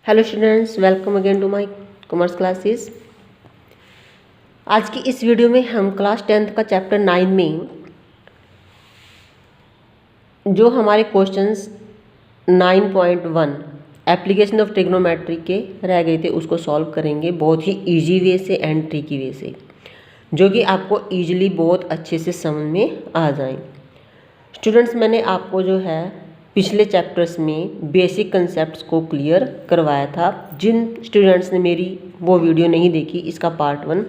Hello students, welcome again to my commerce classes. आज की इस वीडियो में हम क्लास 10th का चैप्टर 9 में जो हमारे क्वेश्चंस 9.1 एप्लीकेशन ऑफ ट्रिग्नोमेट्री के रह गए थे उसको सॉल्व करेंगे बहुत ही इजी वे से एंड ट्रिकी वे से, जो कि आपको इजीली बहुत अच्छे से समझ में आ जाएं। स्टूडेंट्स, मैंने आपको जो है पिछले चैप्टर्स में बेसिक कंसेप्ट्स को क्लियर करवाया था। जिन स्टूडेंट्स ने मेरी वो वीडियो नहीं देखी, इसका पार्ट 1,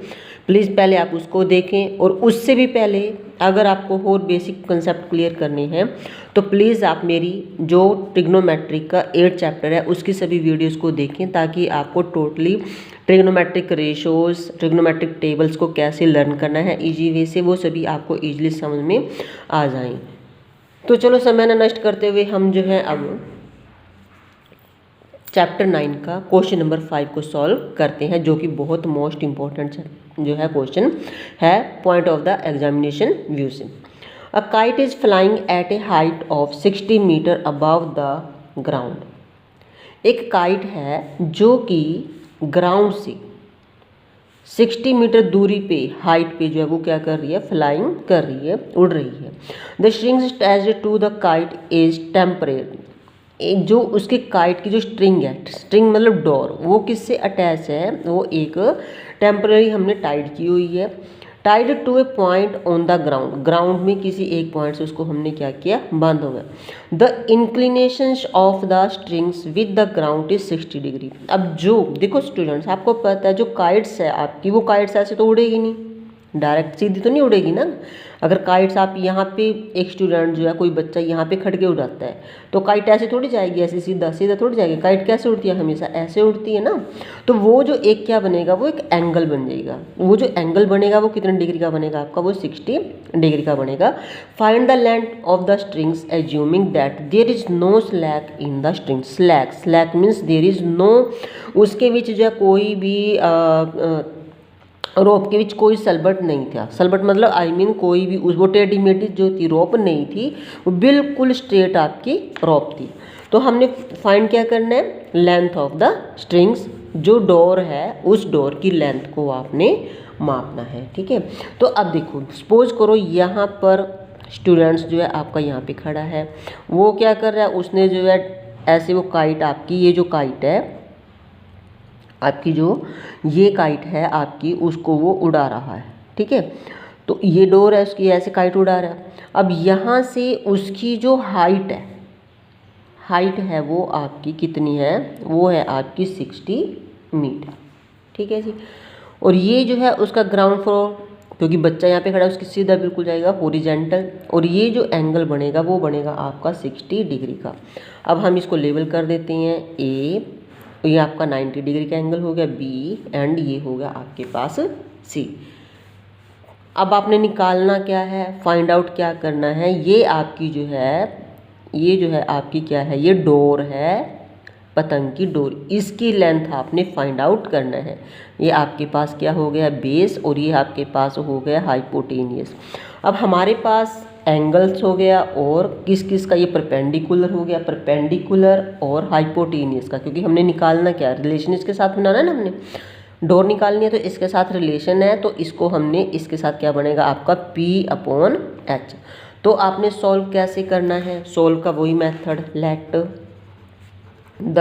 प्लीज़ पहले आप उसको देखें। और उससे भी पहले अगर आपको और बेसिक कंसेप्ट क्लियर करने हैं तो प्लीज़ आप मेरी जो ट्रिग्नोमेट्रिक का 8 चैप्टर है उसकी सभी वीडियोज़ को देखें, ताकि आपको totally trigonometric ratios, trigonometric tables को कैसे लर्न करना है ईजी वे से, वो सभी आपको ईजिली समझ में आ जाएं। तो चलो समय न नष्ट करते हुए हम जो है अब चैप्टर 9 का क्वेश्चन नंबर 5 को सॉल्व करते हैं, जो कि बहुत मोस्ट इम्पॉर्टेंट जो है क्वेश्चन है point of the examination view से। A kite is flying at a height of 60 meter above the ground. एक काइट है जो कि ग्राउंड से 60 मीटर दूरी पे, हाइट पे जो है वो क्या कर रही है, फ्लाइंग कर रही है, उड़ रही है। The strings attached to the kite is temporary. जो उसके काइट की जो स्ट्रिंग है, स्ट्रिंग मतलब डोर, वो किससे अटैच है, वो एक टेम्परेरी हमने टाइड की हुई है। Tied to a point on the ground, ground में किसी एक पॉइंट से उसको हमने क्या किया, बांध हुआ है। The inclination of the strings with the ground is 60 degree. अब जो देखो स्टूडेंट्स, आपको पता है जो काइट्स है आपकी, वो काइट्स ऐसे तो उड़ेगी नहीं, डायरेक्ट सीधी तो नहीं उड़ेगी ना। अगर काइट्स आप यहाँ पे, एक स्टूडेंट जो है, कोई बच्चा यहाँ पे खड़ के उड़ाता है तो काइट ऐसे थोड़ी जाएगी, ऐसे सीधा सीधा थोड़ी जाएगी। काइट कैसे उड़ती है, हमेशा ऐसे उड़ती है ना। तो वो जो एक क्या बनेगा, वो एक एंगल बन जाएगा। वो जो एंगल बनेगा वो कितने डिग्री का बनेगा आपका, वो 60 डिग्री का बनेगा। Find the length of the strings assuming that there is no slack in the string. Slack means there is no, उसके बीच जो है कोई भी रोप के बीच कोई सलबट नहीं था। सलबट मतलब आई मीन कोई भी उस वो टेढ़ी मेढ़ी जो थी रोप नहीं थी, वो बिल्कुल स्ट्रेट आपकी रोप थी। तो हमने फाइंड क्या करना है, लेंथ ऑफ द स्ट्रिंग्स, जो डोर है उस डोर की लेंथ को आपने मापना है। ठीक है, तो अब देखो, सपोज करो यहाँ पर स्टूडेंट्स जो है आपका यहाँ पे खड़ा है, वो क्या कर रहा है, उसने जो है ऐसे वो काइट आपकी, ये जो काइट है आपकी, जो ये काइट है आपकी, उसको वो उड़ा रहा है। ठीक है, तो ये डोर है उसकी, ऐसे काइट उड़ा रहा है। अब यहाँ से उसकी जो हाइट है वो आपकी कितनी है, वो है आपकी 60 मीटर। ठीक है जी। और ये जो है उसका ग्राउंड फ्लोर, क्योंकि बच्चा यहाँ पे खड़ा है, उसकी सीधा बिल्कुल जाएगा हॉरिजॉन्टल, और ये जो एंगल बनेगा वो बनेगा आपका 60 डिग्री का। अब हम इसको लेबल कर देते हैं ए, ये आपका 90 डिग्री का एंगल हो गया बी, एंड ये हो गया आपके पास सी। अब आपने निकालना क्या है, फाइंड आउट क्या करना है, ये आपकी जो है, ये जो है आपकी क्या है, ये डोर है, पतंग की डोर, इसकी लेंथ आपने फाइंड आउट करना है। ये आपके पास क्या हो गया, बेस, और ये आपके पास हो गया हाइपोटेनियस। अब हमारे पास एंगल्स हो गया, और किस किस का, ये परपेंडिकुलर हो गया, परपेंडिकुलर और हाइपोटेनियस का, क्योंकि हमने निकालना क्या है, रिलेशन इसके साथ बनाना है ना, हमने डोर निकालनी है तो इसके साथ रिलेशन है, तो इसको हमने इसके साथ क्या बनेगा आपका P/H। तो आपने सॉल्व कैसे करना है, सॉल्व का वही method, let the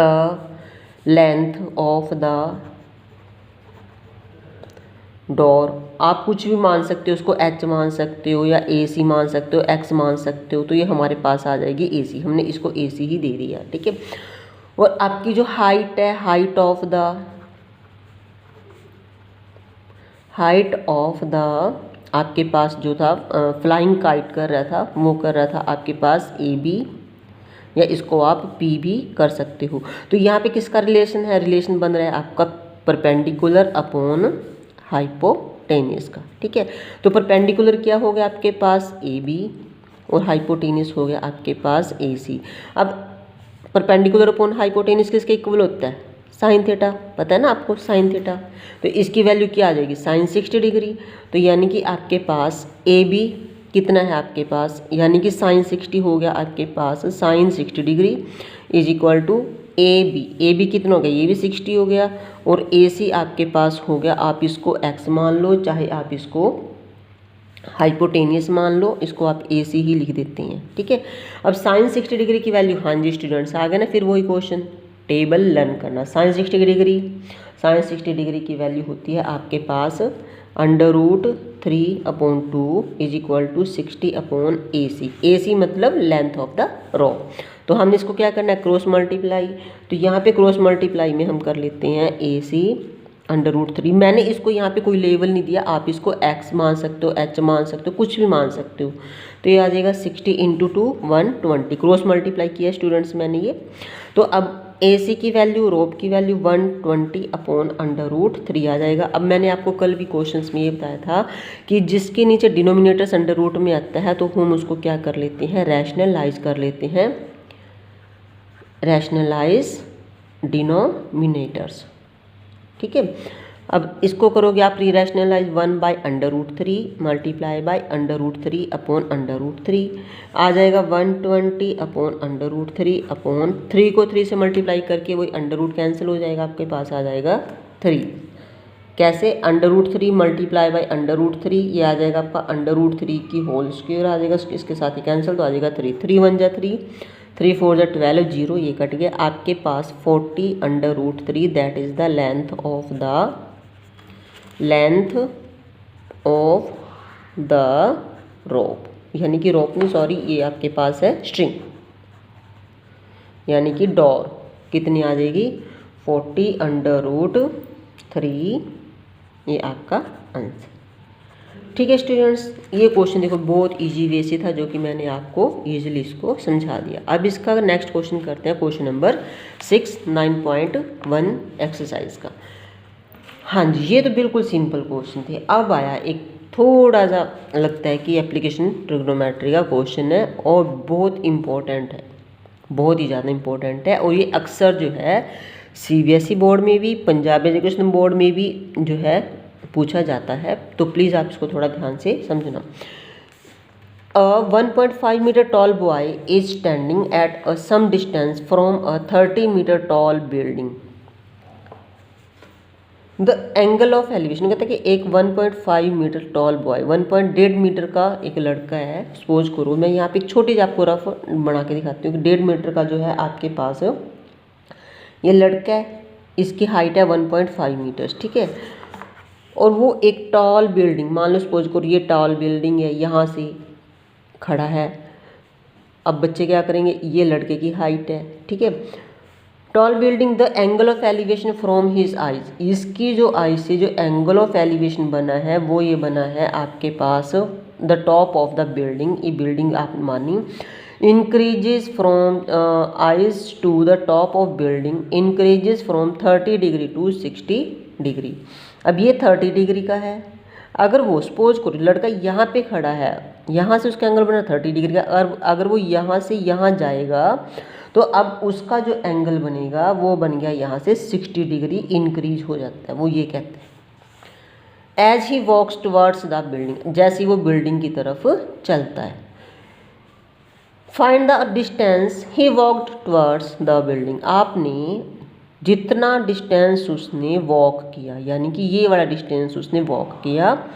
length of the door, आप कुछ भी मान सकते हो, उसको H मान सकते हो या AC मान सकते हो, X मान सकते हो, तो ये हमारे पास आ जाएगी AC। हमने इसको AC ही दे दिया। ठीक है, और आपकी जो हाइट है, हाइट ऑफ द आपके पास जो था फ्लाइंग काइट कर रहा था, वो कर रहा था आपके पास AB, या इसको आप P भी कर सकते हो। तो यहाँ पे किसका रिलेशन है, रिलेशन बन रहा है आपका परपेंडिकुलर अपॉन हाइपोटेनियस का। ठीक है, तो परपेंडिकुलर क्या हो गया आपके पास AB, और हाइपोटेनियस हो गया आपके पास AC। अब परपेंडिकुलर अपॉन हाइपोटेनियस किसके इक्वल होता है, साइन थीटा, पता है ना आपको, साइन थीटा। तो इसकी वैल्यू क्या आ जाएगी, साइन 60 डिग्री। तो यानी कि आपके पास AB कितना है आपके पास, यानी कि साइन 60 हो गया आपके पास, sine 60 degree is equal to A B कितना हो गया, ये भी 60 हो गया, और ए सी आपके पास हो गया, आप इसको x मान लो, चाहे आप इसको हाइपोटेनियस मान लो, इसको आप ए सी ही लिख देते हैं, ठीक है। अब साइन 60 डिग्री की वैल्यू, हाँ जी स्टूडेंट्स आ गए ना, फिर वही क्वेश्चन, टेबल लर्न करना। साइन 60 डिग्री की वैल्यू होती है आपके पास √3/2 is equal to 60/AC। AC मतलब लेंथ ऑफ द रॉ। तो हमने इसको क्या करना है, क्रॉस मल्टीप्लाई। तो यहाँ पे क्रॉस मल्टीप्लाई में हम कर लेते हैं AC √3। मैंने इसको यहाँ पे कोई लेवल नहीं दिया, आप इसको x मान सकते हो, h मान सकते हो, कुछ भी मान सकते हो। तो ये आ जाएगा 60 × 2 120, क्रॉस मल्टीप्लाई किया स्टूडेंट्स मैंने ये। तो अब AC की वैल्यू, रोप की वैल्यू 120/√3 आ जाएगा। अब मैंने आपको कल भी क्वेश्चंस में ये बताया था कि जिसके नीचे डिनोमिनेटर्स अंडर रूट में आता है तो हम उसको क्या कर लेते हैं, रैशनलाइज कर लेते हैं, रैशनलाइज डिनोमिनेटर्स, ठीक है। अब इसको करोगे आप री रैशनलाइज 1/√3 मल्टीप्लाई बाय √3/√3 आ जाएगा 120/√3 को 3 से मल्टीप्लाई करके वही अंडर रूट कैंसिल हो जाएगा, आपके पास आ जाएगा 3। कैसे, √3 मल्टीप्लाई बाय √3, ये आ जाएगा आपका √3 की होल स्क्वायर आ जाएगा, इसके साथ ही कैंसिल तो आ जाएगा 3, 3 1 जा 3, 3 4 जा 12, 0 ये कट गया, आपके पास 40/√3 that is the length of the rope, यानी कि रोप नहीं सॉरी, ये आपके पास है स्ट्रिंग, यानी कि डोर कितनी आ जाएगी 40/√3, ये आपका आंसर, ठीक है स्टूडेंट्स। ये क्वेश्चन देखो बहुत इजी वे से था, जो कि मैंने आपको इजीली इसको समझा दिया। अब इसका नेक्स्ट क्वेश्चन करते हैं, क्वेश्चन नंबर 6 9.1 एक्सरसाइज का। हाँ जी, ये तो बिल्कुल सिंपल क्वेश्चन थे। अब आया एक थोड़ा सा लगता है कि एप्लीकेशन ट्रिग्नोमेट्री का क्वेश्चन है और बहुत इम्पोर्टेंट है, बहुत ही ज़्यादा इम्पोर्टेंट है, और ये अक्सर जो है CBSE बोर्ड में भी, पंजाब एजुकेशन बोर्ड में भी जो है पूछा जाता है। तो प्लीज़ आप इसको थोड़ा ध्यान से समझना। 1.5 metre tall boy is standing at some distance from 30 metre tall building. The angle of elevation, कहता है कि एक 1.5 मीटर टॉल बॉय, 1.5 मीटर का एक लड़का है, सपोज करो, मैं यहाँ पे एक छोटी सी आपको रफ बना के दिखाती हूँ कि 1.5 मीटर का जो है आपके पास ये लड़का है, इसकी हाइट है 1.5 मीटर्स, ठीक है। और वो एक टॉल बिल्डिंग, मान लो सपोज करो ये टॉल बिल्डिंग है, यहाँ से खड़ा है। अब बच्चे क्या करेंगे, ये लड़के की हाइट है, ठीक है। Toll building, the angle of elevation from his eyes, इसकी जो आई से जो एंगल ऑफ एलिवेशन बना है वो ये बना है आपके पास the top of the building, ये बिल्डिंग आप मानी, increases from eyes to the top of building increases from 30 degree to 60 degree. अब ये 30 डिग्री का है, अगर वो सपोज करो लड़का यहाँ पे खड़ा है, यहाँ से उसका एंगल बना 30 डिग्री का, अगर वो यहाँ से यहाँ जाएगा तो अब उसका जो एंगल बनेगा वो बन गया यहाँ से 60 डिग्री इंक्रीज हो जाता है। वो ये कहते हैं as he walks towards the building, जैसे ही वो बिल्डिंग की तरफ चलता है। Find the distance he walked towards the building, आपने जितना डिस्टेंस उसने वॉक किया, यानी कि ये वाला डिस्टेंस उसने वॉक किया,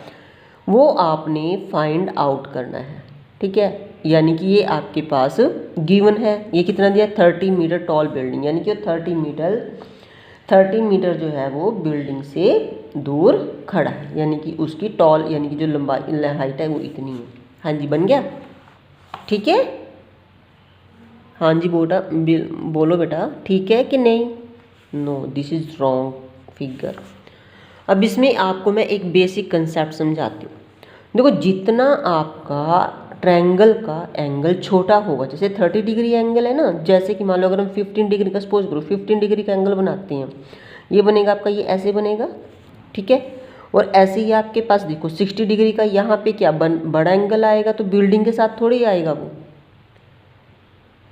वो आपने फाइंड आउट करना है, ठीक है। यानी कि ये आपके पास गिवन है, ये कितना दिया 30 मीटर टॉल बिल्डिंग, यानी कि 30 मीटर जो है वो बिल्डिंग से दूर खड़ा है, यानी कि उसकी टॉल यानी कि जो लंबाई हाइट है वो इतनी है। हाँ जी बन गया, ठीक है। हाँ जी बोलो बेटा, ठीक है कि नहीं, no this is wrong figure. अब इसमें आपको मैं एक बेसिक कंसेप्ट समझाती हूँ। देखो जितना आपका ट्रायंगल का एंगल छोटा होगा, जैसे 30 डिग्री एंगल है ना, जैसे कि मान लो अगर हम 15 डिग्री का सपोज करो 15 डिग्री का एंगल बनाते हैं, ये बनेगा आपका, ये ऐसे बनेगा, ठीक है। और ऐसे ही आपके पास देखो 60 डिग्री का यहाँ पे क्या बड़ा एंगल आएगा, तो बिल्डिंग के साथ थोड़ी आएगा वो,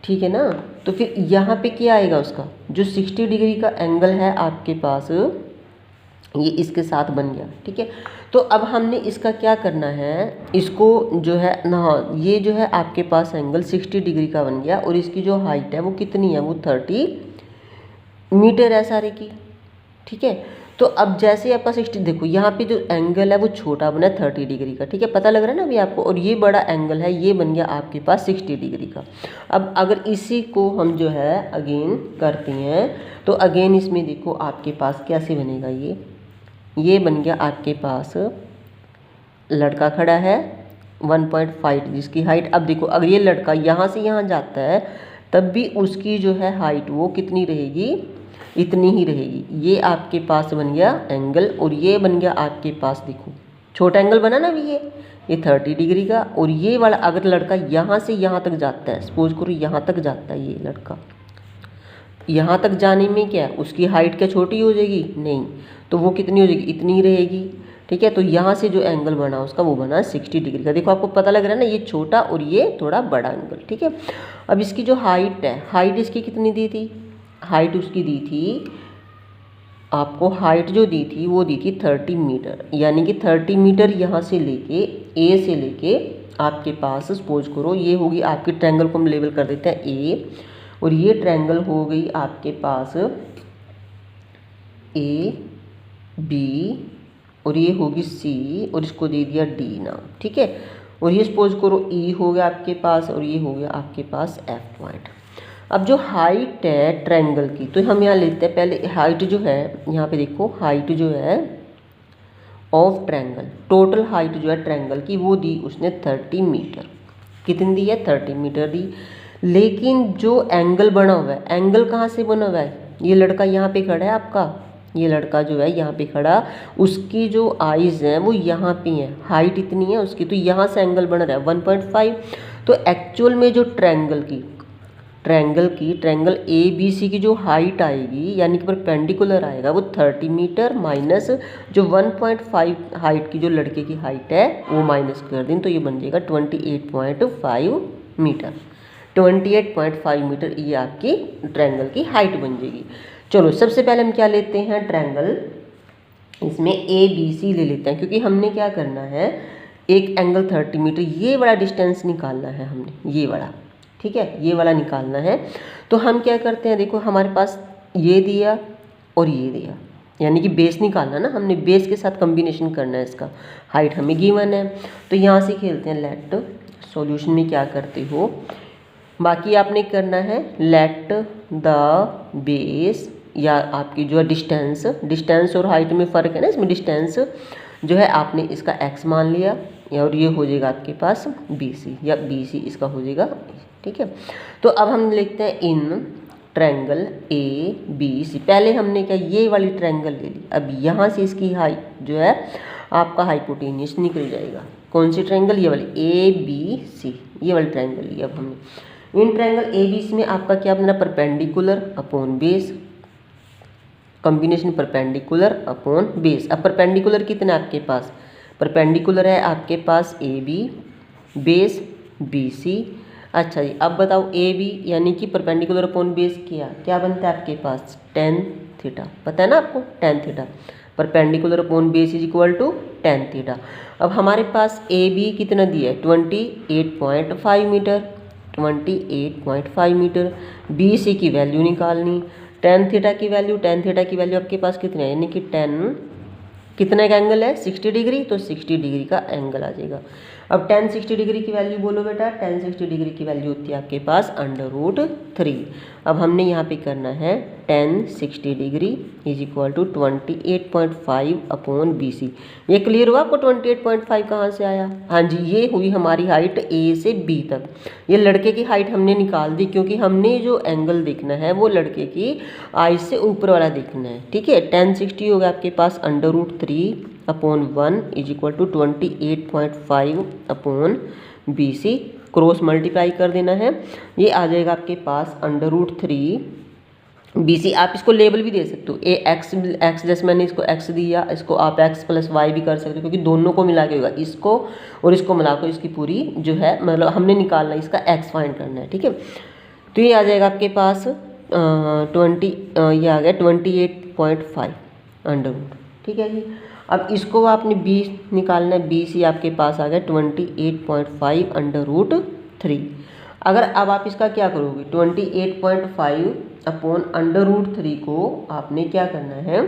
ठीक है ना। तो फिर यहाँ पे क्या आएगा, उसका जो 60 डिग्री का एंगल है आपके पास ये इसके साथ बन गया, ठीक है। तो अब हमने इसका क्या करना है, इसको जो है ना, ये जो है आपके पास एंगल 60 डिग्री का बन गया और इसकी जो हाइट है वो कितनी है, वो 30 मीटर है सारे की, ठीक है। तो अब जैसे आपका 60, देखो यहाँ पे जो एंगल है वो छोटा बना है 30 डिग्री का, ठीक है, पता लग रहा है ना अभी आपको, और ये बड़ा एंगल है, ये बन गया आपके पास 60 डिग्री का। अब अगर इसी को हम जो है अगेन करते हैं तो अगेन इसमें देखो आपके पास कैसे बनेगा, ये बन गया आपके पास लड़का खड़ा है 1.5 जिसकी हाइट। अब देखो अगर ये लड़का यहाँ से यहाँ जाता है तब भी उसकी जो है हाइट वो कितनी रहेगी, इतनी ही रहेगी। ये आपके पास बन गया एंगल, और ये बन गया आपके पास, देखो छोटा एंगल बना ना अभी ये 30 डिग्री का। और ये वाला अगर लड़का यहाँ से यहाँ तक जाता है, सपोज करो यहाँ तक जाता है ये लड़का, यहाँ तक जाने में क्या उसकी हाइट क्या छोटी हो जाएगी, नहीं, तो वो कितनी हो जाएगी, इतनी रहेगी, ठीक है। तो यहाँ से जो एंगल बना उसका वो बना 60 डिग्री का। देखो आपको पता लग रहा है ना, ये छोटा और ये थोड़ा बड़ा एंगल, ठीक है। अब इसकी जो हाइट है, हाइट इसकी कितनी दी थी, हाइट उसकी दी थी आपको, हाइट जो दी थी वो दी थी 30 मीटर, यानी कि 30 मीटर यहाँ से लेके ए से लेके आपके पास सपोज करो ये होगी आपकी, ट्रायंगल को हम लेबल कर देते हैं ए, और ये ट्रायंगल हो गई आपके पास ए बी, और ये होगी सी, और इसको दे दिया डी नाम, ठीक है। और ये सपोज करो ई हो गया आपके पास, और ये हो गया आपके पास एफ पॉइंट। अब जो हाइट है ट्रायंगल की, तो हम यहाँ लेते हैं पहले हाइट जो है, यहाँ पे देखो हाइट जो है ऑफ ट्रायंगल, टोटल हाइट जो है ट्रायंगल की वो दी उसने 30 मीटर। कितनी दी है, 30 मीटर दी। लेकिन जो एंगल बना हुआ है, एंगल कहाँ से बना हुआ है, ये लड़का यहाँ पे खड़ा है आपका, ये लड़का जो है यहाँ पे खड़ा, उसकी जो आइज़ हैं वो यहाँ पे हैं, हाइट इतनी है उसकी, तो यहाँ से एंगल बन रहा है 1.5। तो एक्चुअल में जो ट्रायंगल ए बी सी की जो हाइट आएगी, यानी कि परपेंडिकुलर आएगा, वो 30 मीटर माइनस जो 1.5 हाइट की जो लड़के की हाइट है वो माइनस कर दें, तो ये बन जाएगा 28.5 मीटर। 28.5 मीटर ये आपकी ट्रायंगल की हाइट बन जाएगी। चलो सबसे पहले हम क्या लेते हैं, ट्रायंगल इसमें ए बी सी ले लेते हैं, क्योंकि हमने क्या करना है, एक एंगल 30 मीटर ये वाला डिस्टेंस निकालना है हमने, ये वाला, ठीक है, ये वाला निकालना है। तो हम क्या करते हैं, देखो हमारे पास ये दिया और ये दिया, यानी कि बेस निकालना ना हमने, बेस के साथ कॉम्बिनेशन करना है इसका, हाइट हमें गिवन है। तो यहाँ से खेलते हैं लेट, सॉल्यूशन में क्या करते हो, बाकी आपने करना है लेट द बेस, या आपकी जो है डिस्टेंस और हाइट में फ़र्क है ना, इसमें डिस्टेंस जो है आपने इसका x मान लिया, और ये हो जाएगा आपके पास BC, या BC इसका हो जाएगा, ठीक है। तो अब हम लिखते हैं इन ट्रायंगल ABC, पहले हमने क्या ये वाली ट्रायंगल ले ली, अब यहाँ से इसकी हाइट जो है आपका हाइपोटेन्यूस निकल जाएगा। कौन सी ट्रायंगल, ये वाली ABC, ये वाली ट्रायंगल ली। अब हमने इन ट्रायंगल ABC में आपका क्या बनना, perpendicular upon base, combination perpendicular upon base. अब परपेंडिकुलर कितना है आपके पास, परपेंडिकुलर है आपके पास AB, बेस BC। अच्छा जी, अब बताओ AB यानी कि परपेंडिकुलर अपॉन बेस क्या बनता है आपके पास, tan थीटा, पता है ना आपको, tan theta, perpendicular upon base is equal to tan theta. अब हमारे पास AB कितना दिया है, 28.5 मीटर, 28.5 मीटर। BC की वैल्यू निकालनी, tan थीटा की वैल्यू आपके पास कितनी है, यानी कि tan कितना का एंगल है, 60 डिग्री, तो 60 डिग्री का एंगल आ जाएगा। अब tan 60 डिग्री की वैल्यू बोलो बेटा, tan 60 डिग्री की वैल्यू होती है आपके पास √3। अब हमने यहाँ पे करना है tan 60 degree is equal to 28.5 upon BC। ये क्लियर हुआ आपको 28.5 कहाँ से आया, हाँ जी, ये हुई हमारी हाइट A से B तक। ये लड़के की हाइट हमने निकाल दी, क्योंकि हमने जो एंगल देखना है वो लड़के की आई से ऊपर वाला देखना है, ठीक है। tan 60 होगा आपके पास √3 upon 1 is equal to 28.5 upon BC, cross multiply कर देना है, ये आ जाएगा आपके पास √3 BC। आप इसको लेबल भी दे सकते हो, x जैसे मैंने इसको x दिया, इसको आप x + y भी कर सकते हो, क्योंकि दोनों को मिला के होगा, इसको और इसको मिला कर इसकी पूरी जो है मतलब हमने निकालना है, इसका x फाइंड करना है, ठीक है। तो ये आ जाएगा आपके पास ये आ गया 28.5 √, ठीक है जी। अब इसको आपने b निकालना है, BC आपके पास आ गया 28.5 √3। अगर अब आप इसका क्या करोगे, 28.5 अपॉन √3 को आपने क्या करना है,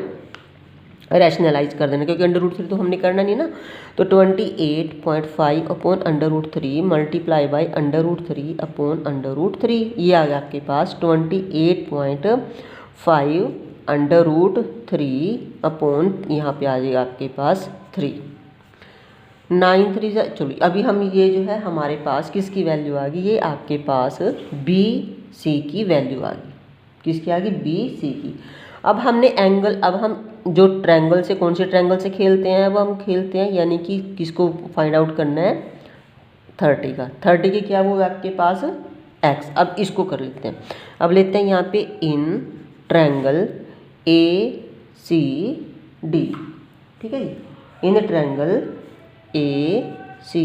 रैशनलाइज कर देना, क्योंकि √3 तो हमने करना नहीं ना। तो 28.5 अपॉन √3 मल्टीप्लाई बाई √3 अपॉन √3, ये आ गया आपके पास 28.5 √3 अपॉन यहाँ पे आ जाएगा आपके पास 3। 9 3 चलो अभी हम ये जो है हमारे पास किसकी वैल्यू आ गई, ये आपके पास बी सी की वैल्यू आ गई। किसकी आ गई, बी सी की। अब हमने एंगल, अब हम जो ट्रायंगल से, कौन से ट्रायंगल से खेलते हैं, अब हम खेलते हैं यानी कि किसको फाइंड आउट करना है, 30 का। 30 की क्या वो आपके पास x। अब इसको कर लेते हैं, अब लेते हैं यहाँ पे इन ट्रायंगल ए सी डी, ठीक है जी, इन ट्रायंगल ए सी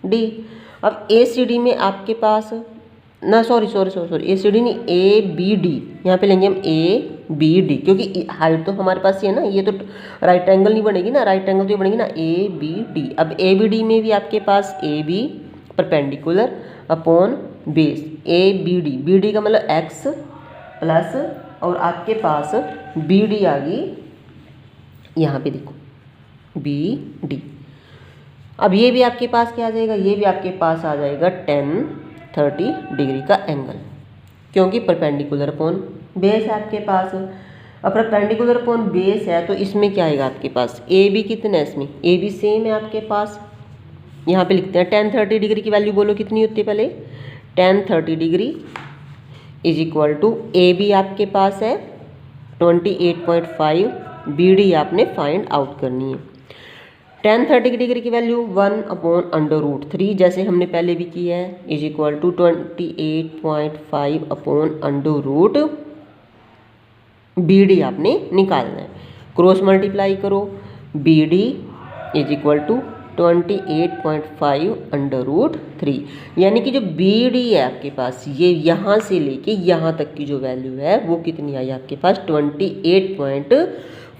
डी। अब ए सी डी में आपके पास ना, सॉरी ए सी डी नहीं, ए बी डी, यहाँ पे लेंगे हम ए बी डी, क्योंकि हाइट तो हमारे पास ये है ना, ये तो राइट एंगल नहीं बनेगी ना, राइट एंगल तो ये बनेगी ना ए बी डी। अब ए बी डी में भी आपके पास A B perpendicular upon base A B D का मतलब एक्स प्लस, और आपके पास बी डी आ गई यहाँ पे देखो बी डी। अब ये भी आपके पास क्या आ जाएगा, ये भी आपके पास आ जाएगा 10-30 डिग्री का एंगल, क्योंकि परपेंडिकुलर अपॉन बेस है आपके पास। अब परपेंडिकुलर अपॉन बेस है तो इसमें क्या आएगा आपके पास, ए बी कितना है, इसमें ए बी सेम है आपके पास। यहाँ पे लिखते हैं 10-30 डिग्री की वैल्यू बोलो कितनी होती है पहले, 10-30 degree is equal to A B आपके पास है 28.5, बी डी आपने फाइंड आउट करनी है। 10-30 डिग्री की वैल्यू 1/√3 जैसे हमने पहले भी किया है, is equal to 28.5 upon B D आपने निकालना है। क्रॉस मल्टीप्लाई करो, B D is equal to 28.5 √3, यानी कि जो बी डी है आपके पास, ये यहाँ से लेके यहाँ तक की जो वैल्यू है वो कितनी आई आपके पास 28.5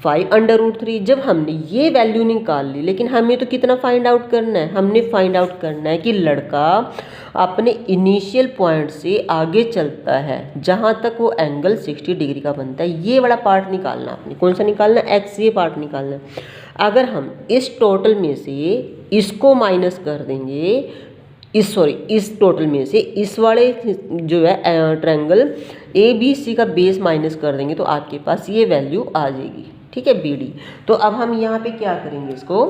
√3। जब हमने ये वैल्यू निकाल ली, लेकिन हमें तो कितना फाइंड आउट करना है, हमने फाइंड आउट करना है कि लड़का अपने इनिशियल पॉइंट से आगे चलता है जहाँ तक वो एंगल 60 डिग्री का बनता है। ये वाला पार्ट निकालना आपने, कौन सा निकालना है, एक्स, ये पार्ट निकालना है। अगर हम इस टोटल में से इसको माइनस कर देंगे, इस टोटल में से इस वाले जो है ट्रायंगल ए बी सी का बेस माइनस कर देंगे तो आपके पास ये वैल्यू आ जाएगी, ठीक है, बी डी। तो अब हम यहाँ पे क्या करेंगे, इसको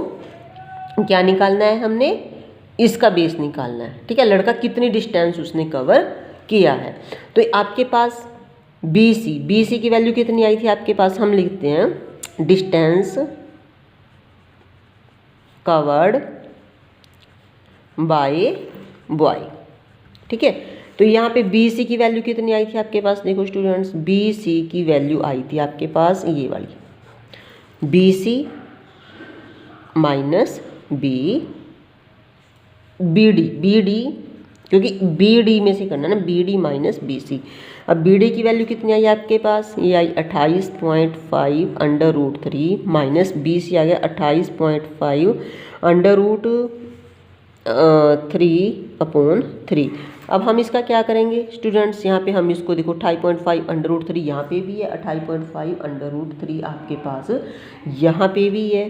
क्या निकालना है, हमने इसका बेस निकालना है, ठीक है, लड़का कितनी डिस्टेंस उसने कवर किया है। तो आपके पास बी सी की वैल्यू कितनी आई थी आपके पास, हम लिखते हैं डिस्टेंस कवर्ड बाय बॉय, ठीक है। तो यहाँ पे बी सी की वैल्यू कितनी आई थी आपके पास, देखो स्टूडेंट्स, बी सी की वैल्यू आई थी आपके पास ये वाली, B C minus B D, क्योंकि बी डी में से करना ना, B D minus B C. अब बी डी की वैल्यू कितनी आई आपके पास, ये आई 28.5 √3 माइनस बी सी आ गया 28.5 √3/3। अब हम इसका क्या करेंगे स्टूडेंट्स, यहाँ पे हम इसको देखो 28.5 √3 यहाँ पे भी है, 28.5 √3 आपके पास यहाँ पे भी है।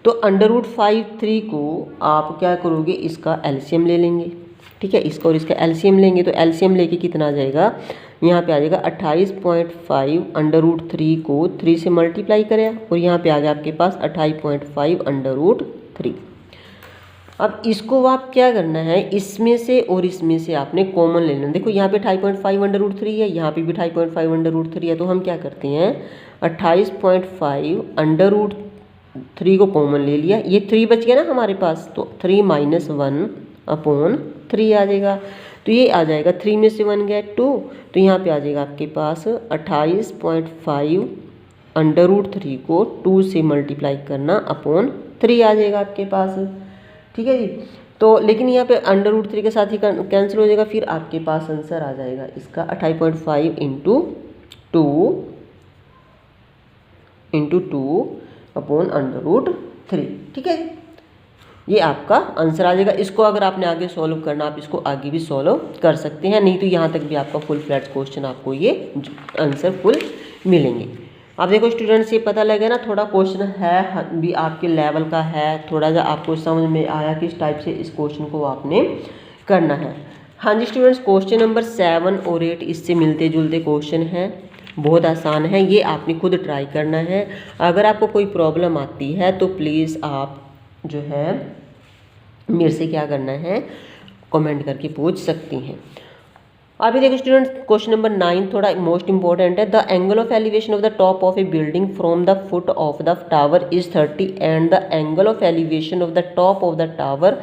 तो √5/3 को आप क्या करोगे, इसका एलसीएम ले लेंगे, ठीक है, इसका और इसका एलसीएम लेंगे। तो एलसीएम लेके कितना आ जाएगा, यहाँ पे आ जाएगा 28.5 √3 को 3 से मल्टीप्लाई करें और यहाँ पे आ गया आपके पास 28.5 √3। अब इसको आप क्या करना है, इसमें से और इसमें से आपने कॉमन ले लेना। देखो यहाँ पे 28.5 √3 है, यहाँ पे भी 28.5 √3 है, तो हम क्या करते हैं 28.5 √3 को कॉमन ले लिया, ये 3 बच गया ना हमारे पास, तो 3 - 1/3 आ जाएगा। तो ये आ जाएगा 3 में से 1 गया 2, तो यहाँ पे आ जाएगा आपके पास 28.5 √3 को 2 से मल्टीप्लाई करना /3 आ जाएगा आपके पास, ठीक है जी। तो लेकिन यहाँ पे √3 के साथ ही कैंसिल हो जाएगा, फिर आपके पास आंसर आ जाएगा इसका 28.5 × 2 /√3, ठीक है। ये आपका आंसर आ जाएगा। इसको अगर आपने आगे सॉल्व करना, आप इसको आगे भी सॉल्व कर सकते हैं, नहीं तो यहाँ तक भी आपका फुल फ्लैट क्वेश्चन आपको ये आंसर फुल मिलेंगे। अब देखो स्टूडेंट्स, ये पता लगे ना, थोड़ा क्वेश्चन है भी आपके लेवल का है, थोड़ा सा आपको समझ में आया किस टाइप से इस क्वेश्चन को आपने करना है। हाँ जी स्टूडेंट्स, क्वेश्चन नंबर 7 और 8 इससे मिलते जुलते क्वेश्चन हैं, बहुत आसान है, ये आपने खुद ट्राई करना है। अगर आपको कोई प्रॉब्लम आती है तो प्लीज़ आप जो है मेरे से क्या करना है, कमेंट करके पूछ सकती हैं। अभी देखो स्टूडेंट्स, क्वेश्चन नंबर 9 थोड़ा मोस्ट इंपॉर्टेंट है। The angle of elevation of the top of a building from the foot of the tower is 30 and the angle of elevation of the top of the tower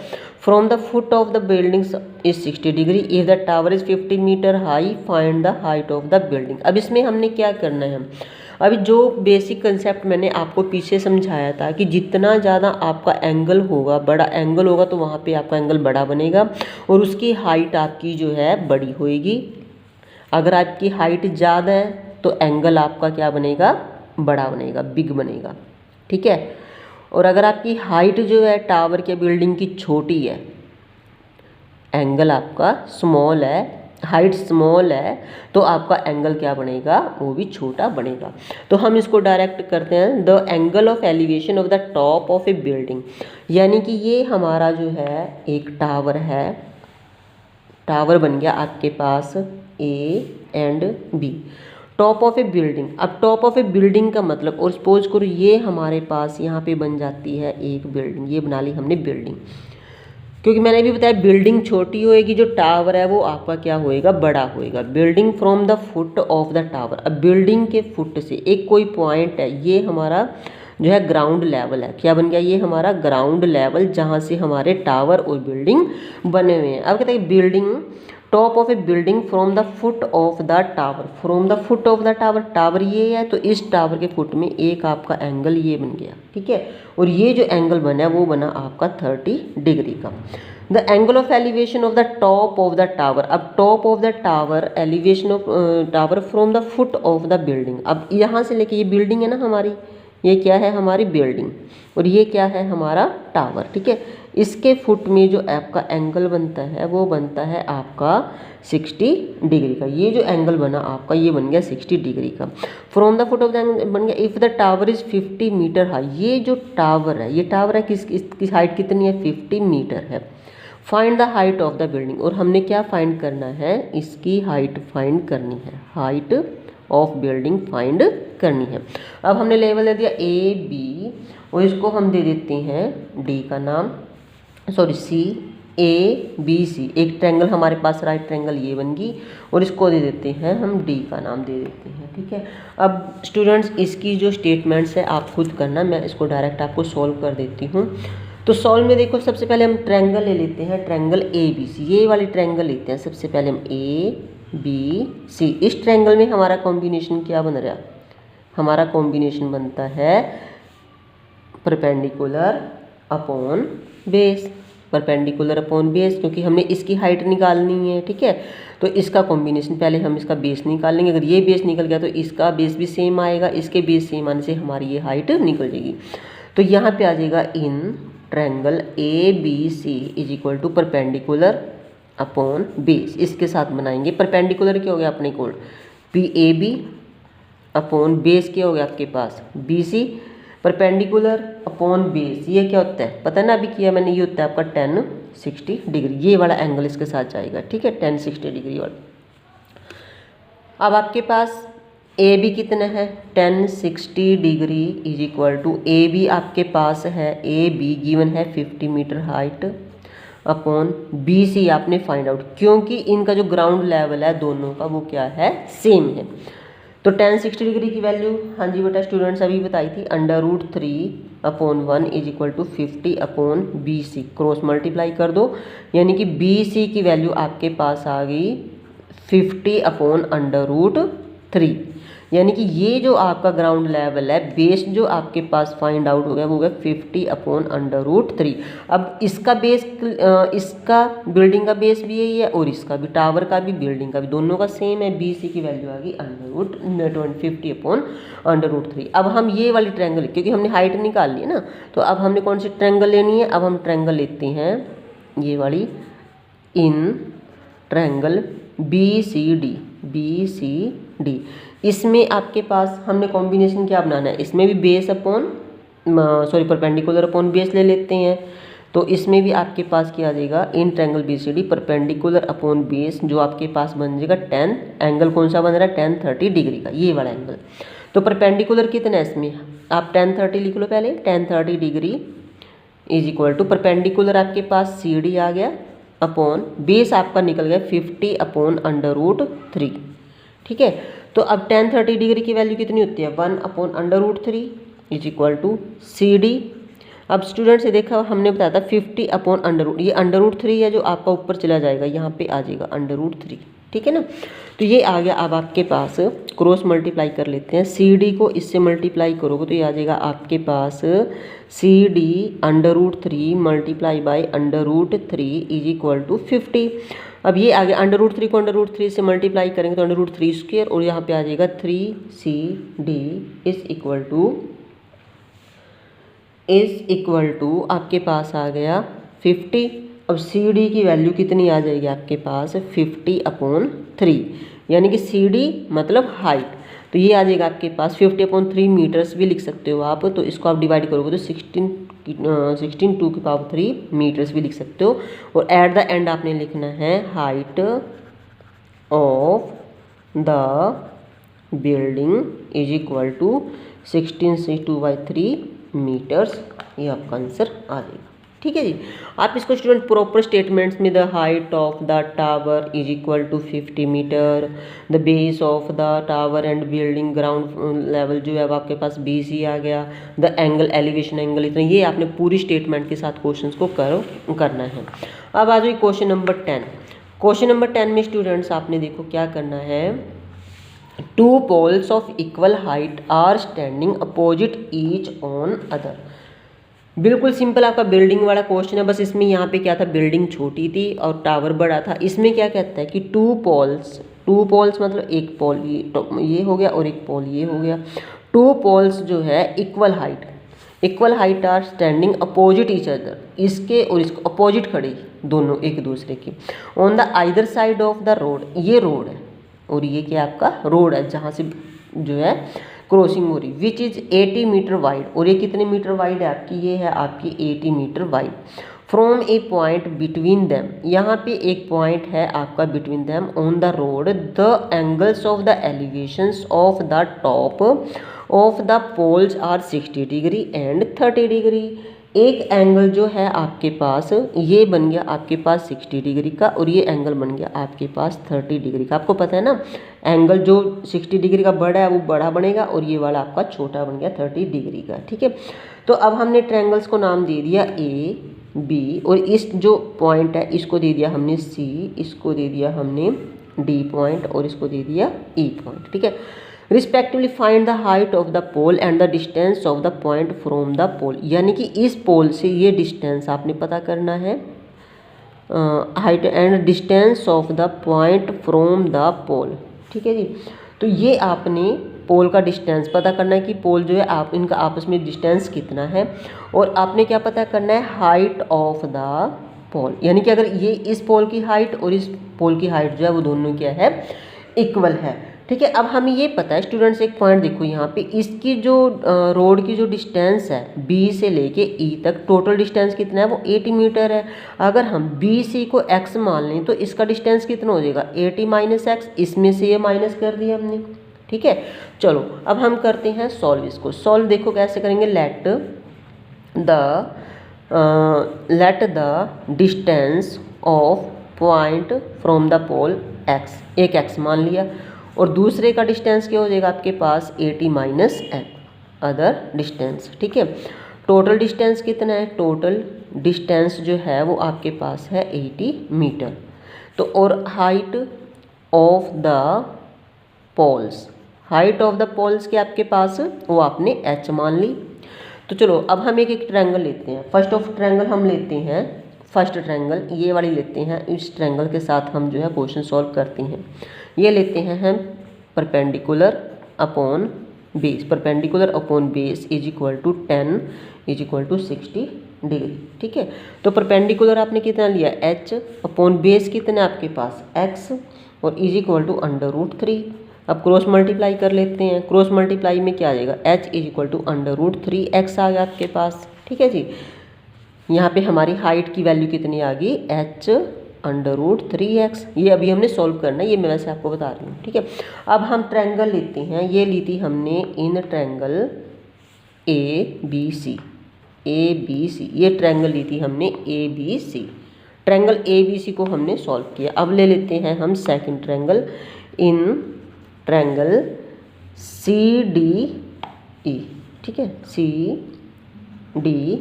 from the foot of the building is 60 degree if the tower is 50 metre high, find the height of the building. अब इसमें हमने क्या करना है, अभी जो basic concept मैंने आपको पीछे समझाया था कि जितना ज़्यादा आपका एंगल होगा, बड़ा एंगल होगा तो वहाँ पे आपका एंगल बड़ा बनेगा और उसकी हाइट आपकी जो है बड़ी होएगी। अगर आपकी हाइट ज़्यादा है तो एंगल आपका क्या बनेगा, बड़ा बनेगा, बिग बनेगा, ठीक है। और अगर आपकी हाइट जो है टावर के बिल्डिंग की छोटी है, एंगल आपका स्मॉल है, हाइट स्मॉल है, तो आपका एंगल क्या बनेगा, वो भी छोटा बनेगा। तो हम इसको डायरेक्ट करते हैं, the angle of elevation of the top of a building, यानी कि ये हमारा जो है एक टावर है, टावर बन गया आपके पास A and B, top of a building. अब टॉप ऑफ ए बिल्डिंग का मतलब, और सपोज करो ये हमारे पास यहाँ पे बन जाती है एक बिल्डिंग, ये बना ली हमने बिल्डिंग, क्योंकि मैंने भी बताया बिल्डिंग छोटी होएगी, जो टावर है वो आपका क्या होएगा, बड़ा होएगा। Building from the foot of the tower, अब बिल्डिंग के फुट से एक कोई पॉइंट है, ये हमारा जो है ग्राउंड लेवल है, क्या बन गया, ये हमारा ग्राउंड लेवल जहाँ से हमारे टावर और बिल्डिंग बने हुए हैं। अब कहते हैं building, top of a building from the foot of the tower, from the foot of the tower, tower ये है तो इस टावर के फुट में एक आपका एंगल ये बन गया, ठीक है। और ये जो एंगल बना है वो बना आपका 30 डिग्री का। The angle of elevation of the top of the tower, अब top of the tower, elevation of tower from the foot of the building, अब यहाँ से लेके ये बिल्डिंग है ना हमारी, ये क्या है हमारी बिल्डिंग और ये क्या है हमारा टावर, ठीक है। इसके फुट में जो आपका एंगल बनता है वो बनता है आपका 60 डिग्री का। ये जो एंगल बना आपका ये बन गया 60 डिग्री का। From the foot of the angle बन गया if the tower is 50 metre high, ये जो टावर है, ये टावर है किसकी हाइट कितनी है, 50 मीटर है। Find the height of the building, और हमने क्या फाइंड करना है, इसकी हाइट फाइंड करनी है, हाइट ऑफ बिल्डिंग फाइंड करनी है। अब हमने लेवल दे दिया ए बी और इसको हम दे देते हैं डी का नाम, सॉरी सी, ए बी सी, एक ट्रायंगल हमारे पास राइट ट्रायंगल ये बन गई और इसको दे देते हैं हम डी का नाम दे देते हैं, ठीक है। अब स्टूडेंट्स इसकी जो स्टेटमेंट्स है आप खुद करना, मैं इसको डायरेक्ट आपको सॉल्व कर देती हूँ। तो सॉल्व में देखो सबसे पहले हम ट्रायंगल ले लेते हैं, ट्रायंगल ए बी सी, ये वाली ट्रायंगल लेते हैं सबसे पहले हम ए बी सी। इस ट्रायंगल में हमारा कॉम्बिनेशन क्या बन रहा है, हमारा कॉम्बिनेशन बनता है perpendicular upon base, perpendicular upon base, क्योंकि हमने इसकी हाइट निकालनी है, ठीक है। तो इसका कॉम्बिनेशन पहले हम इसका बेस निकाल लेंगे, अगर ये बेस निकल गया तो इसका बेस भी सेम आएगा, इसके बेस सेम आने से हमारी ये हाइट निकल जाएगी। तो यहाँ पे आ जाएगा in triangle A B C is equal to perpendicular upon base, इसके साथ बनाएंगे। परपेंडिकुलर क्या हो गया अपने को P A B upon base क्या हो गया आपके पास B C, perpendicular upon base ये क्या होता है पता ना, अभी किया मैंने, ये होता है आपका 1060 डिग्री, ये वाला एंगल इसके साथ जाएगा, ठीक है, 1060 डिग्री वाला। अब आपके पास ए बी कितना है 1060 degree is equal to A B आपके पास है, ए बी गिवन है 50 metre height upon B C आपने फाइंड आउट, क्योंकि इनका जो ग्राउंड लेवल है दोनों का वो क्या है सेम है। तो 1060 डिग्री की वैल्यू हाँ जी बेटा स्टूडेंट्स अभी बताई थी, √3/1 is equal to 50 upon B C, cross multiply कर दो, यानी कि बी सी की वैल्यू आपके पास आ गई 50 अपॉन √3। यानी कि ये जो आपका ग्राउंड लेवल है, बेस जो आपके पास फाइंड आउट हो गया वो हो गया 50/√3। अब इसका बेस, इसका बिल्डिंग का बेस भी यही है और इसका भी, टावर का भी बिल्डिंग का भी, दोनों का सेम है। BC की वैल्यू आ गई 50/√3। अब हम ये वाली ट्रायंगल, क्योंकि हमने हाइट निकाल ली है ना, तो अब हमने कौन सी ट्रायंगल लेनी है, अब हम ट्रायंगल लेते हैं ये वाली, इन ट्रायंगल BCD। इसमें आपके पास हमने कॉम्बिनेशन क्या बनाना है, इसमें भी base upon perpendicular upon base ले लेते हैं। तो इसमें भी आपके पास क्या आ जाएगा, in triangle BCD perpendicular upon base, जो आपके पास बन जाएगा 10, एंगल कौन सा बन रहा है 10-30 डिग्री का, ये वाला एंगल। तो परपेंडिकुलर कितना है इसमें, आप 10-30 लिख लो पहले, 10-30 degree is equal to perpendicular आपके पास CD आ गया अपॉन बेस आपका निकल गया 50/√3। ठीक है, तो अब 10-30 डिग्री की वैल्यू कितनी होती है, 1/√3 इज इक्वल टू CD। अब स्टूडेंट से देखा हमने बताया था 50/√, ये √3 है जो आपका ऊपर चला जाएगा, यहाँ पे आ जाएगा √3। ठीक है ना, तो ये आ गया। अब आपके पास क्रॉस मल्टीप्लाई कर लेते हैं, CD को इससे मल्टीप्लाई करोगे तो ये आ जाएगा आपके पास CD √3 multiply by √3 is equal to 50। अब ये आ गया, √3 को √3 से मल्टीप्लाई करेंगे तो √3² और यहाँ पे आ जाएगा 3CD इज इक्वल टू आपके पास आ गया 50। अब CD की वैल्यू कितनी आ जाएगी आपके पास 50/3, यानी कि CD मतलब हाइट, तो ये आ जाएगा आपके पास 50/3 मीटर्स भी लिख सकते हो आप। तो इसको आप डिवाइड करोगे तो 16 मीटर्स भी लिख सकते हो। और एट द एंड आपने लिखना है height of the building is equal to 16/2/3 metres, ये आपका आंसर आ जाएगा। ठीक है जी, आप इसको स्टूडेंट प्रॉपर स्टेटमेंट्स में, the height of the tower is equal to 50 metre, the base of the tower and building ground level जो है वो आपके पास BC आ गया, द एंगल एलिवेशन एंगल इतना, ये आपने पूरी स्टेटमेंट के साथ क्वेश्चंस को करना है। अब आ जाइए क्वेश्चन नंबर 10। क्वेश्चन नंबर 10 में स्टूडेंट्स आपने देखो क्या करना है, 2 poles of equal height are standing opposite each on other. बिल्कुल सिंपल आपका बिल्डिंग वाला क्वेश्चन है, बस इसमें यहाँ पे क्या था, बिल्डिंग छोटी थी और टावर बड़ा था। इसमें क्या कहता है कि 2 poles मतलब एक पोल ये हो गया और एक पोल ये हो गया। 2 poles जो है equal height are standing opposite each other, इसके और इसको अपोजिट खड़ी दोनों एक दूसरे की, on the either side of the road, ये रोड है और ये क्या आपका रोड है जहाँ से जो है क्रॉसिंग हो रही, विच इज 80 मीटर वाइड, और ये कितने मीटर वाइड है आपकी, ये है आपकी 80 metre wide. From a point between them, यहाँ पे एक पॉइंट है आपका between them on the road, the angles of the elevations of the top of the poles are 60 degree and 30 degree. एक एंगल जो है आपके पास ये बन गया आपके पास 60 डिग्री का और ये एंगल बन गया आपके पास 30 डिग्री का। आपको पता है ना, एंगल जो 60 डिग्री का बड़ा है वो बड़ा बनेगा और ये वाला आपका छोटा बन गया 30 डिग्री का। ठीक है, तो अब हमने ट्रायंगल्स को नाम दे दिया A B, और इस जो पॉइंट है इसको दे दिया हमने C, इसको दे दिया हमने D पॉइंट और इसको दे दिया E पॉइंट। ठीक है, respectively find the height of the pole and the distance of the point from the pole, यानी कि इस पोल से ये डिस्टेंस आपने पता करना है, height and distance of the point from the pole. ठीक है जी, तो ये आपने पोल का डिस्टेंस पता करना है कि पोल जो है आप इनका आपस में डिस्टेंस कितना है, और आपने क्या पता करना है, हाइट ऑफ द पोल, यानी कि अगर ये इस पोल की हाइट और इस पोल की हाइट जो है वो दोनों क्या है, इक्वल है। ठीक है, अब हमें ये पता है स्टूडेंट्स, एक पॉइंट देखो यहाँ पे, इसकी जो रोड की जो डिस्टेंस है B से लेके E तक, टोटल डिस्टेंस कितना है, वो 80 मीटर है। अगर हम BC को x मान लें तो इसका डिस्टेंस कितना हो जाएगा, 80 - x, इसमें से ये माइनस कर दिया हमने। ठीक है, चलो अब हम करते हैं सॉल्व इसको। सॉल्व देखो कैसे करेंगे, let the distance of point from the pole x, एक x मान लिया, और दूसरे का डिस्टेंस क्या हो जाएगा आपके पास 80 - x अदर डिस्टेंस। ठीक है, टोटल डिस्टेंस कितना है, टोटल डिस्टेंस जो है वो आपके पास है 80 मीटर। तो और height of the poles, height of the poles के आपके पास वो आपने h मान ली। तो चलो अब हम एक एक ट्रायंगल लेते हैं। फर्स्ट ऑफ ट्रायंगल हम लेते हैं, फर्स्ट ट्रायंगल ये वाली लेते हैं। इस ट्रायंगल के साथ हम जो है क्वेश्चन सॉल्व करते हैं। ये लेते हैं हम perpendicular upon base, perpendicular upon base is equal to 10 is equal to 60 degree. ठीक है, तो परपेंडिकुलर आपने कितना लिया h अपॉन बेस कितना आपके पास x और इज इक्वल टू √3। अब क्रॉस मल्टीप्लाई कर लेते हैं। क्रॉस मल्टीप्लाई में क्या आ जाएगा, h is equal to √3x आ गया आपके पास। ठीक है जी, यहाँ पे हमारी हाइट की वैल्यू कितनी आ गई, h √3x। ये अभी हमने सॉल्व करना है, ये मैं वैसे आपको बता रही हूँ। ठीक है, अब हम ट्रायंगल लेते हैं। ये ली थी हमने इन ट्रायंगल ABC, ये ट्रायंगल ली थी हमने ABC। ट्रायंगल ABC को हमने सॉल्व किया। अब ले लेते हैं हम second triangle, in triangle CDE। ठीक है, CDE,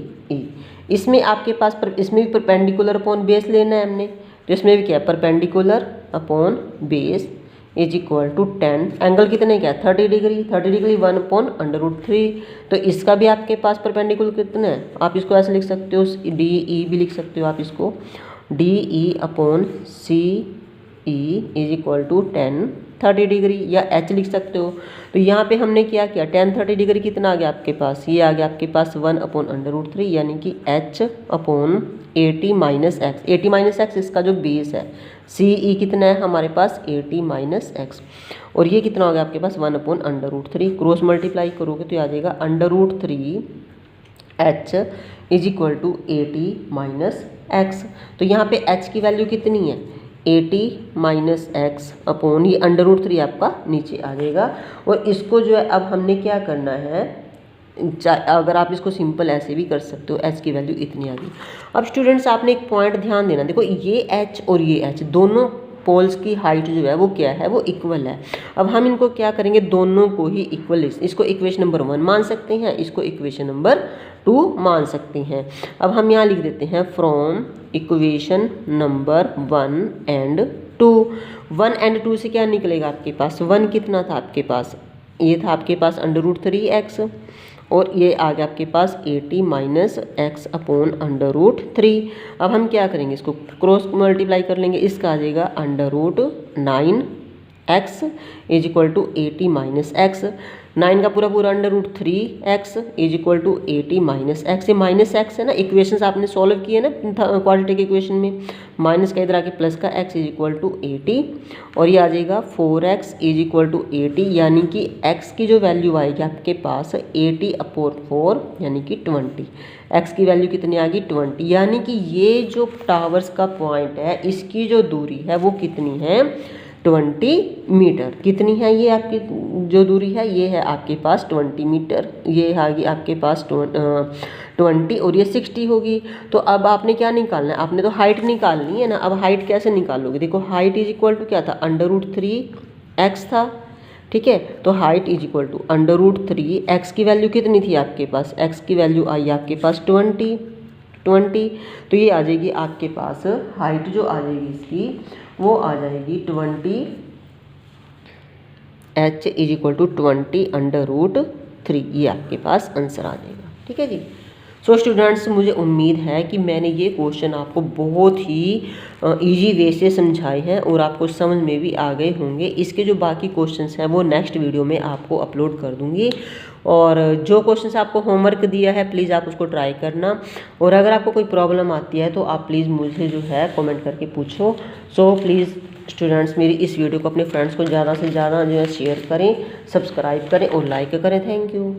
इसमें आपके पास इसमें भी परपेंडिकुलर अपॉन बेस लेना है हमने। तो इसमें भी क्या है, perpendicular upon base is equal to 10। Angle कितने क्या है, 30 डिग्री, 30 डिग्री 1 अपॉन √3। तो इसका भी आपके पास परपेंडिकुलर कितना है, आप इसको ऐसे लिख सकते हो, DE भी लिख सकते हो आप इसको, DE upon CE is equal to 10 30 degree, या h लिख सकते हो। तो यहाँ पे हमने क्या किया, 10 30 डिग्री कितना आ गया आपके पास, ये आ गया आपके पास 1 अपॉन √3, यानी कि h upon 80 minus x. 80 minus x इसका जो बेस है। CE कितना है हमारे पास 80 माइनस एक्स, और ये कितना हो गया आपके पास 1 अपॉन √3। क्रॉस मल्टीप्लाई करोगे तो आ जाएगा √3h is equal to 80 minus x. तो यहाँ पे h की वैल्यू कितनी है, 80 माइनस एक्स अपॉन ये √3 आपका नीचे आ जाएगा। और इसको जो है अब हमने क्या करना है, अगर आप इसको सिंपल ऐसे भी कर सकते हो, h की वैल्यू इतनी आ गई। अब स्टूडेंट्स आपने एक पॉइंट ध्यान देना, देखो ये h और ये h दोनों पोल्स की हाइट जो है वो क्या है, वो इक्वल है। अब हम इनको क्या करेंगे, दोनों को ही इक्वल, इसको इक्वेशन नंबर 1 मान सकते हैं, इसको इक्वेशन नंबर 2 मान सकते हैं। अब हम यहाँ लिख देते हैं from equation number 1 and 2। 1 and 2 से क्या निकलेगा आपके पास, 1 कितना था आपके पास, ये था आपके पास √3x, और ये आ गया आपके पास 80 माइनस एक्स अपॉन √3। अब हम क्या करेंगे, इसको क्रॉस मल्टीप्लाई कर लेंगे, इसका आ जाएगा √9x is equal to 80 minus x. 9 का पूरा पूरा √3x is equal to 80 minus x. ये माइनस एक्स है ना, इक्वेशंस आपने सॉल्व किए ना क्वाड्रेटिक इक्वेशन में, माइनस का इधर आके प्लस का x इज इक्वल टू 80, और ये आ जाएगा 4x इज इक्वल टू 80, यानी कि x की जो वैल्यू आएगी आपके पास 80 अपॉन 4 यानी कि 20। x की वैल्यू कितनी आ गई 20, यानी कि ये जो टावर्स का पॉइंट है इसकी जो दूरी है वो कितनी है 20 मीटर। कितनी है ये आपकी जो दूरी है, ये है आपके पास 20 मीटर। ये आ गई आपके पास 20 और ये 60 होगी। तो अब आपने क्या निकालना है, आपने तो हाइट निकालनी है ना। अब हाइट कैसे निकालोगे, देखो हाइट इज इक्वल टू क्या था, √3x था। ठीक है, तो height is equal to √3x की वैल्यू कितनी थी आपके पास, x की वैल्यू आई आपके पास 20। तो ये आ जाएगी आपके पास हाइट जो आ जाएगी इसकी, वो आ जाएगी 20, h इज इक्वल टू 20 √3। ये आपके पास आंसर आ जाएगा। ठीक है जी। सो स्टूडेंट्स, मुझे उम्मीद है कि मैंने ये क्वेश्चन आपको बहुत ही इजी वे से समझाए हैं और आपको समझ में भी आ गए होंगे। इसके जो बाकी क्वेश्चंस हैं वो नेक्स्ट वीडियो में आपको अपलोड कर दूंगी। और जो क्वेश्चंस आपको होमवर्क दिया है प्लीज़ आप उसको ट्राई करना, और अगर आपको कोई प्रॉब्लम आती है तो आप प्लीज़ मुझे जो है कमेंट करके पूछो। सो प्लीज़ स्टूडेंट्स, मेरी इस वीडियो को अपने फ्रेंड्स को ज़्यादा से ज़्यादा जो है शेयर करें, सब्सक्राइब करें और लाइक करें। Thank you.